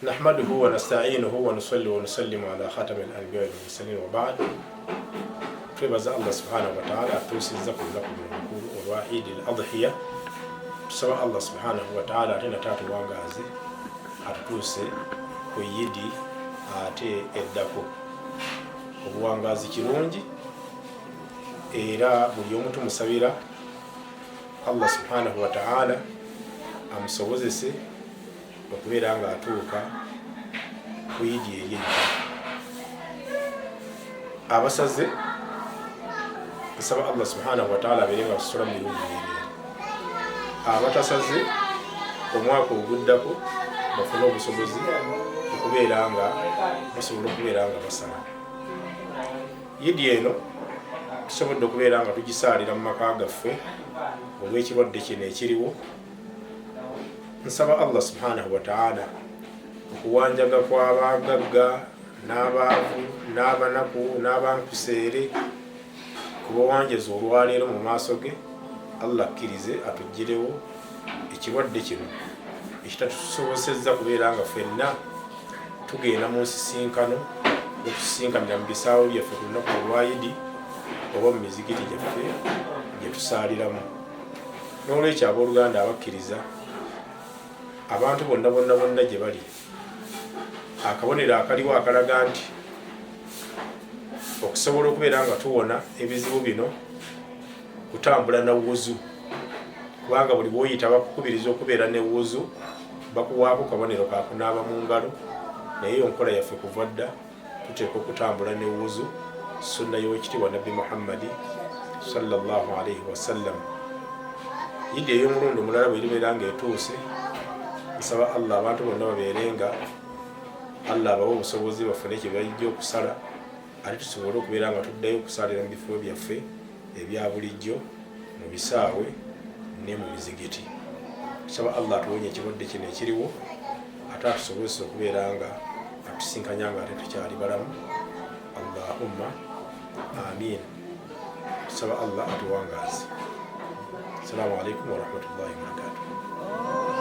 نحمده ونستعينه ونصلي ونسلم على خاتم الأنبياء والمرسلين وبعد. twebaza Allah subhanahu wa ta'ala atuusizza ku lunaku lukulu olwa Idd Adhuha. Tusaba Allah subhanahu wa ta'ala ate nataatu wangaazi atutuuse ku Idd ate eddako. Obuwangaazi kirungi era buli omu tumusabira Allah subhanahu wa ta'ala amusobozese okubeera nga atuuka ku Idd eri. Abasaze nsaba Allah subhanahu wa ta'ala abeere nga basula mu birungi by'ebyera. Abatasaze omwaka oguddako bafune obusobozi okubeera nga basobola okubeera nga basala. Idd eno tusobodde okubeera nga tugisaalira mu maka gaffe olw'ekirwadde kino ekiriwo. Nsaba Allah subhanahu wa ta'ala okuwanjaga kw'abagagga n'abaavu n'abanaku n'abampiseere kubawanjeza olwaleero mu maaso ge. Allah akkirize atuggirewo ekirwadde kino ekitatusobosezza kubeera nga ffenna tugenda mu nsisinkano okusisinkanira mu bisaawo byaffe ku lunaku olwa Idd oba mu mizigiti gyaffe gye tusaaliramu. N'olwekyo abooluganda abakkiriza abantu bonna gye bali, akabonero akaliwo akalaga nti okusobola okubeera nga tuwona ebizibu bino kutambula na wuzu, kubanga buli bw'oyita bakukubiriza okubeera ne wuzu, bakuwaako kabonero ka kunaaba mungalo. Naye enkola yaffe kuva dda tuteekwa okutambula ne wuzu, sunna y'owekitiibwa Nabbi Muhammad sallallahu alaihi wasallam. Idd ey'omulundi omulala bw'eribeera nga etuuse, nsaba Allah abantu bonna babeere nga Allah abawe obusobozi bafune kye bajja okusala, ate tusobole okubeera nga tuddayo okusalira mu bifo byaffe ebya bulijjo mu bisaawe ne mu mizigiti. Tusaba Allah atuwonye ekirwadde kino ekiriwo, ate atusobozesa okubeera nga atusinkanya nga ate tukyali balamu. Allahumma amin. Tusaba Allah atuwangaaze. Assalamu alaikum wa rahmatullahi wa barakatuh.